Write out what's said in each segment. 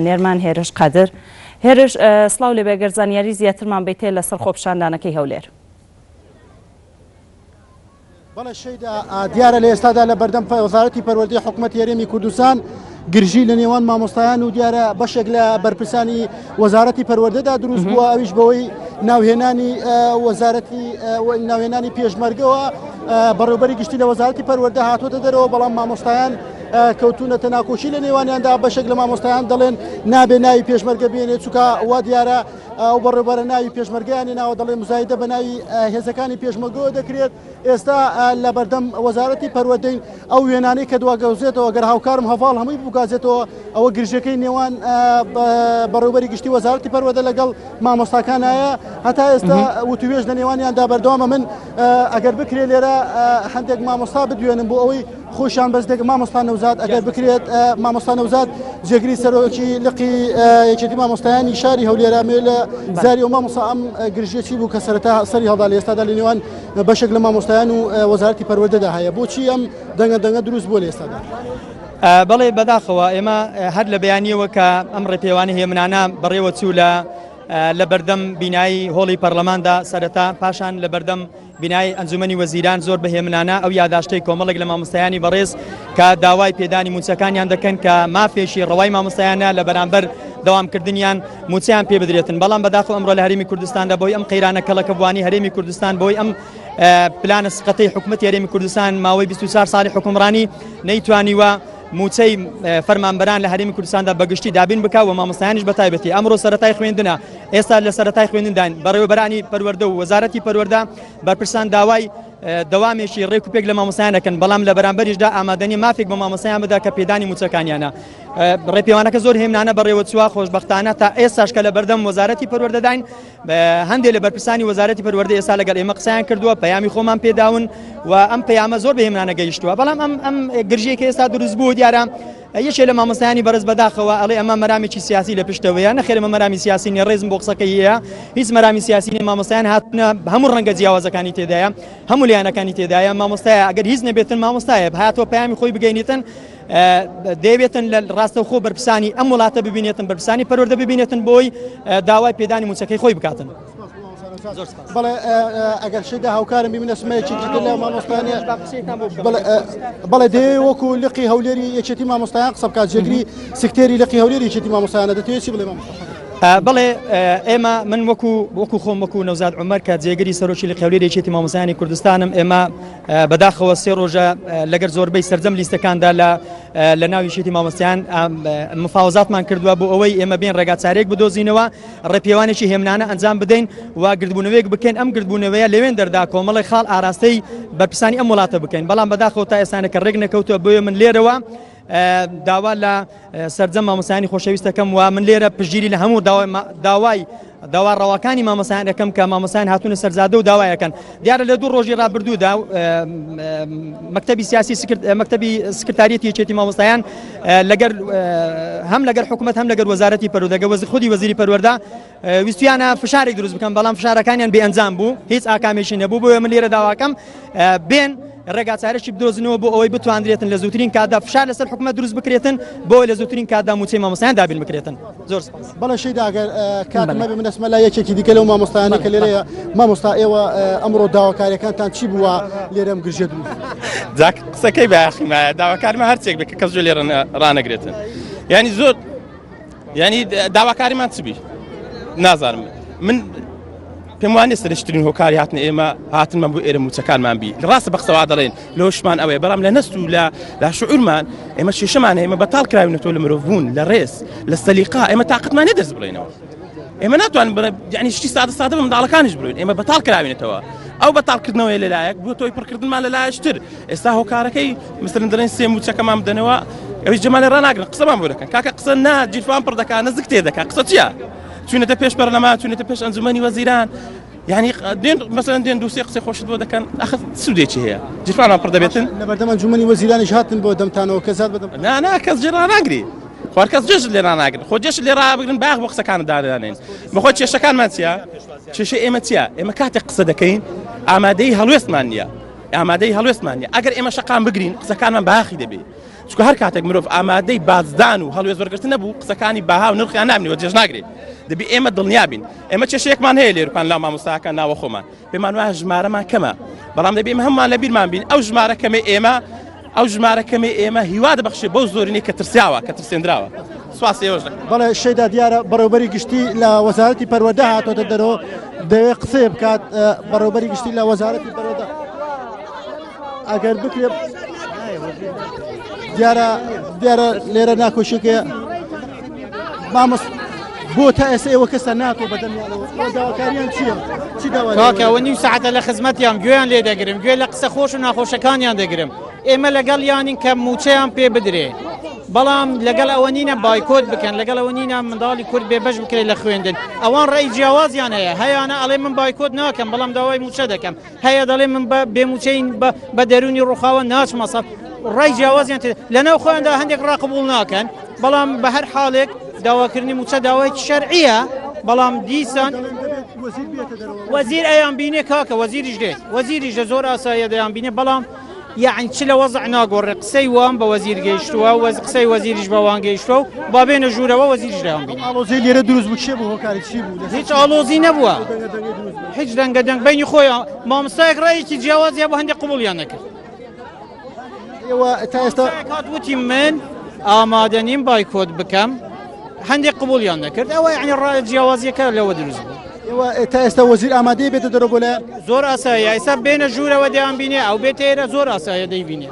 نێرمان هێرش قەدر هێرش سڵاو لێ بێ گەرزانیاری زیاترمان بیتێ لەسەر خۆپشاندانەکەی هەولێر. بەڵێ شەیدا دیارە لە ئێستادا لە بەردەم وەزارەتی پەروەردەی حکوومەت هێرێمی کوردستان گرژی لە نێوان مامۆستایان و دیارە بەشێک لە بەرپرسانی وەزارەتی پەروەردەدا دروست بووە، ئەویش بەوەی ناوهێنانی وەزارەتی ناوهێنانی پێشمەرگەوە بەڕێوەبەری گشتی لە وەزارەتی پەروەردە هاتوۆتە دەرەوە، بەڵام مامۆستایان کەوتونەتە ناکۆچی لە نێوانیاندا. بەشێک لە مامۆستایان دەڵێن نابێ ناوی پێشمەرگە بێنێ چووکە وا دیارە ئەو بەڕێوەبەرە ناوی پێشمەرگیانی ناوە دەڵێ مزایدە بە ناوی هێزەکانی پێشمەرگەوە دەکرێت. ئێستا لە بەردەم وەزارەتی پەروەردەی ئەو وێنانەی کە دواگەوزێتەوە گەر هاوکارم هەڤاڵ هەمووی بگازێتەوە ئەوە گرژەکەی نێوان بەڕێوەبەری گشتی وەزارەتی پەروەردە لەگەڵ مامۆستاکانایە هەتا ئێستا وتوێژ لە نێوانیاندا بەردەوامە. من ئەگەر بکرێت لێرە هەندێک مامۆستا بدوێنم بۆ ئەوەی خۆشیان بەزدێک مامۆستا نەوزاد ئەگەر بکرێت مامۆستا نەوزاد جێگری سەرۆکی لقی یەکێتی مامۆستایانی شاری هەولێرە لە زاری و مامۆستا ئەم گرژێکی بوو کە سەرەتا سەری هەڵدا لە ئێستادا لە نێوان بەشێک لە مامۆستایان و وەزارەتی پەروەردەدا هەیە. بۆچی ئەم دەنگە دروست بووە لە ئێستادا؟ بەڵێ بەداخەوە ئێمە هەر لە بەیانیەوە کە ئەم ڕێپێوانە هێمنانە بەڕێوە چوو لە بەردەم بینایی هۆڵی پەرلەماندا سەرەتا، پاشان لە بەردەم بینایی ئەنجومەنی وەزیران زۆر بەهێمنانە ئەو یاداشتەی کۆمەڵێک لە مامۆستایانی بەڕێز کە داوای پێدانی موچەکانیان دەکەن کە مافێشی ڕەوای مامۆستایانە لە بەرامبەر دەوامکردنیان موچیان پێ بدرێتن. بەڵام بەداخەوە ئەمڕۆ لە هەرێمی کوردستاندا بۆی ئەم قەیرانە کەڵەکە بوانی هەرێمی کوردستان بۆی ئەم پلانە سقەتەی حکوومەتی هەرێمی کوردستان ماوەی 24 ساڵی حکومڕانی نەیتوانیوە موچەی فەرمانبەران لە هەرێمی کوردستاندا بەگشتی دابین بکە و مامۆستایانیش بە تایبەتی ئەمڕۆ سەرەتای خوێندنە. ئێستا لە سەرەتای خوێندندان بەڕێوەبەرانی پەروەردە و وەزارەتی پەروەردە بەرپرسان داوای دەوامێکی ڕێک و پێک لە مامۆستایان دەکەن، بەڵام لە بەرامبەریشدا ئامادەنی مافێک بە مامۆستایان بدا کە پێدانی موچەکانیانە. ڕێپێوانەکە زۆر هێمنانە بەڕێوە چووە خۆشبەختانە تا ئێستاش کە لە بەردەم وەزارەتی پەروەردەداین هەندێک لە بەرپرسانی وەزارەتی پەروەردە ئێستا لەگەڵ ئێمە قسەیان کردووە، پەیامی خۆمان پێداون و ئەم پەیامە زۆر بە هێمنانە گەیشتووە. بەڵام ئەم گرژەیەکە ئێستا دروست بوو دیارە یەکێک لە مامۆستایانی بەرز بەداخەوە ئەڵێ ئەمە مەرامێکی سیاسی لە پشتەوەیە. نەخێر ئەمە مەرامی سیاسی نیە، ڕێزم بۆ قسەکەی هەیە، هیچ مەرامی سیاسی نیە. مامۆستایان هاتنە هەموو ڕەنگە جیاوازەکانی تێدایە، هەموو لیانەکانی تێدایە. مامۆستایە ئەگەر هیچ نەبێتن مامۆستایە هاتووە پەیامی خۆی بگەینێتن، دەیەوێتن لە ڕاستەوخۆ بەرپرسانی ئەم وڵاتە ببینێتن، بەرپرسانی پەروەردە ببینێتن بۆی داوای پێدانی موچەکەی خۆی بکاتن. بەڵێ ئەگەر شەیدا هاوکارم ببینە سمەیەکی تر لە مامۆستایانە بەڵێ دەیەوێ وەکو لقی هەولێری یەکێتی مامۆستایان قسە بکات، جێگری سکتێری لقی هەولێری یەکێتی مامۆستایانە دەتەوێت چی بڵێ مامۆستا؟ بەڵێ ئێمە من وەکو خۆم وەکو نەوزاد عومەر کە جێگەری سەرۆکی لقی هەولێری یەکێتی مامۆستایانی کوردستانم، ئێمە بەداخەوە 3 ڕۆژە لەگەر زۆربەی سەرجەم لیستەکاندا لە ناوی یەکێتی مامۆستایان مفاوزاتمان کردووە بۆ ئەوەی ئێمە بێن ڕێگا چارێک بدۆزینەوە، ڕێپێوانێکی هێمنانە ئەنجام بدەین و گردبوونەوەیەک بکەین. ئەم گردبوونەوەیە لەوێن دەردا کۆمەڵی خاڵ ئاراستەی بەرپرسانی ئەم وڵاتە بکەین. بەڵام بەداخەوە تا ئێستانە کە ڕێک نەکەوتووە بۆیە من لێرەوە داوا لە سەرجەم مامۆستایانی خۆشەویستەکەم و من لێرە پشگیری لە هەموو داوا ڕەواکانی مامۆستایان دەکەم کە مامۆستایان هاتوونە سەرزادە و داوایەکەن. دیارە لە 2 ڕۆژی ڕابردوودا مەکتەبی سیاسی مەکتەبی سکرتاریەتی یەکێتی مامۆستایان هەم لەگەر حکوومەت هەم لەگەر وەزارەتی پەروەردە خودی وەزیری پەروەردە ویستیانە فشارێک دروست بکەن، بەڵام فشارەکانیان بێئەنجام بوو، هیچ ئاکامێکی نەبوو. بۆیە من لێرە داواکەم بێن ڕێگا چارەشی بدۆزنەوە بۆ ئەوەی بتوانرێتن لە زووترین کاتدا فشار لەسەر حکوومەت دروست بکرێتن، بۆ لە زووترین کاتدا موچەی مامۆستایان دابین بکرێتن. زۆر سپاس. بەڵێ شەیدا ئەگەر کاتمە بمنەسمە لای یەکێکی دیکە لەو مامۆستایانە کە لێرەیە، مامۆستا ئێوە ئەمڕۆ داواکاریەکانتان چی بووە لێرەم گرژە دروست؟ جاک قسەکەی بەیاخیمایە داواکارمە هەرچێک بکە کەس زۆر لێرە ڕانەگرێتن. یعنی زۆر یعنی داواکاریمان چبی نازانم. من پێم وانێ سەرشترین هۆکاری هاتن ئێمە هاتنمان بۆ ئێرە موچەکانمان بی ڕاستە بەقسەوا دەڵێن لەوشمان ئەوەیە، بەڵام لە نەست و لە شعورمان ئێمە شێشەمان ئێمە بەتاڵ کراوینەوە لە مرۆڤبوون، لە ڕێز، لە سەلیقا ئێمە تااقەتمانێ دەست بڵێنەوە. ئێمە ناتوانین یعنی شتی سادە بە منداڵەکانیش بڵێن، ئێمە بەتاڵ کراوینێتەوە. ئەو بەتاڵکردنەوەی لەلایەک بۆ تۆی پڕکردنمان لەلایەشتر. ئێستا هۆکارەکەی مثلن دەڵێن 3 موچەکەمان بدەنەوە، ئەویش جەمالێ ڕناگرن قسەمان بۆ دەکەن، کاکە قسە نا جیرفان پڕ دەکات، نزیک تێ دەکات. قسە چییە؟ چونێتە پێش پەرلەمان، چونێتە پێش ئەنجومەنی وەزیران، يعني دين مثلا دين دوسي قصي خوش بودا كان اخذ سوديتي هي جيفانا بردا بيتن لبردم جمني وزيران هاتن بودم تانو كزاد بدم انا كز جران اجري خوار كز جيش اللي رانا اجري خو جيش اللي راه بقرن باغ بقصه كان دارانين ما خوش شكان ماتيا شي ايمتيا اما كاتي قصه كاين امادي هلوسمانيا ئامادەی هەڵوێستمانە ئەگەر ئێمە شەقام بگرین قسەکانمان باخی دەبێ چکە هەر کاتێک مرۆڤ ئامادەی بازدان و هەڵوێز وەرگرتن نەبوو قسەکانی باها و نرخیان نامنیوە جێژ ناگرێت دەبی ئێمە دڵنیابین ئێمە کێشەیەکمان هەیە لێرکان لا مامۆستاکان ناوە خۆمان پێمان وایە ژمارەمان کەمە بەڵام دەبی ئێمە هەممان لە بیرمان بین ئەو ژمارە کەمەی ئێمە هیوا دەبەخشێ بەو زۆرینەی کە ترسیاوە کە ترسێنراوە سواسی ئێوەش بەڵێ شەیدا دیارە بەڕێوەبەری گشتی لە وەزارەتی پەروەردە هاتۆتە دەرەوە دەوێت قسەی بکات بەڕێوەبەری گشتی لە وەزارەتی پەروەردە ئەگەر بکرێ دیارە لێرە ناکۆشێکە مامۆس بۆ تا ئێستا ئێوە کەسە ناتۆ بەدەمیانەوە داواکاریان چییە؟ چی داوا کاکەوە نیم ساعتە لە خزمەتیان گوێیان لێ دەگرم گوێ لە قسە خۆش و ناخۆشەکانیان دەگرم ئێمە لەگەڵ یانین کە موچەیان پێ بدرێ بەڵام لەگەڵ ئەوە نینە بایکۆت بکەن لەگەڵ ئەوە نینە منداڵی کورد بێبەش بکرێت لە خوێندن ئەوان ڕێی جیاوازیان هەیە هەیەانە ئەڵێ من بایکۆت ناکەم بەڵام داوای موچە دەکەم هەیە دەڵێ من بێموچەین بە دەرونی ڕووخاوە ناچمە سەف ڕێی جیاوازیان لەناو خۆیاندا هەندێک ڕاقبوڵ ناکەن بەڵام بە هەر حاڵێک داواکردنی موچە داوایکی شەرعیە بەڵام دیسان وەزیر ئەیان بینێ کاکە وەزیریش دێت وەزیریش لە زۆر ئاساییە دەیان بینێ بەڵام یعنی چ لە وەزع ناگۆڕێ قسەی وان بە وەزیر گەیشتووە قسەی وەزیریش بە وان گەیشتووە و با بێنە ژوورەوە وەزیریش دەیان بینێ ئاڵۆزەی لێرە دروست بوو چێ بوو هۆکاری چی بوو هیچ ئاڵۆزی نەبووە هیچ دەنگە دەنگ بینی خۆیان مامۆستایەک ڕێیەکی جیاوازیە بە هەندێک قبوڵیان نەکرد ئێوە تا ئێستا وتی من ئامادە نیم بایکۆت بکەم هەندێک قبوڵیان نەکرد ئەوە یعنی ڕای جیاوازیەکە لەوە دروست بوو ئێوە تا ئێستا وەزیر ئامادەی بێتە دەرەوە بۆ لایەن زۆر ئاساییە ئێستا بێنە ژوورەوە دەیان بینێ ئەو بێتە ئێرە زۆر ئاساییە دەیبینێ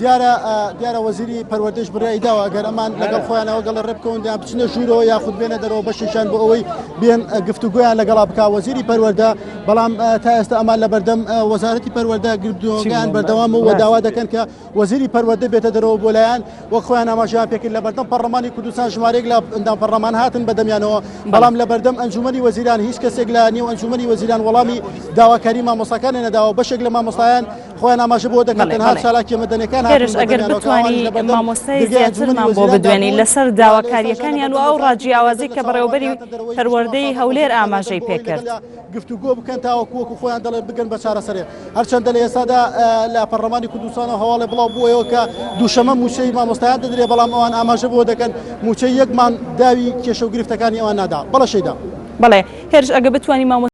دیارە وەزیری پەروەردەش بڕیایی داوە ئەگەر ئەمان لەگەڵ خۆیانەوە گەڵ ڕێ بکەون دیان بچنە ژوورەوە یاخود بێنە دەرەوە بەشیشان بۆ ئەوەی بێن گفتوگویان لەگەڵا بکا وەزیری پەروەردە بەڵام تا ئێستا ئەمان لە بەردەم وەزارەتی پەروەردە گردوگەیان بەردەوام و داوا دەکەن کە وەزیری پەروەردە بێتە دەرەوە بۆ لایەن وەک خۆیان ئاماژەیان پێکرد لە بەردەم پەرلەمانی کوردستان ژمارەیەک لە ئەندام پەرلەمان هاتن بەدەمیانەوە بەڵام لە بەردەم ئەنجومەنی وەزیران هیچ کەسێک لە نێو ئەنجومەنی وەزیران وەڵامی داواکاری مامۆستاکان نەداوە بەشێک لە مامۆستایان خۆیان ئاماژە بۆ دەکەن تەنها ساڵاکی مەدەنیەکان توانی مامۆستای زیاترمان بۆ بدوێنی لەسەر داواکاریەکانیان و ئەو ڕاجیاوازی کە بەڕێوەبەری پەروەردەی هەولێر ئاماژەی پێکرد گفتوگۆ بکەن تاوەکو وەکو خۆیان دەڵێ بگەن بە چارەسەرێ هەرچەندە لە ئێستادا لە پەرلەمانی کوردستانەوە هەواڵێ بڵاو بووەوە کە دووشەمە موچەی مامۆستایان دەدرێ بەڵام ئەوان ئاماژە بۆ دەکەن موچەی یەکمان داوی کێشە و گرفتەکانی ئەوان نادا بەڵە شەیدا بەڵێ هێرش ئەگە بتوانی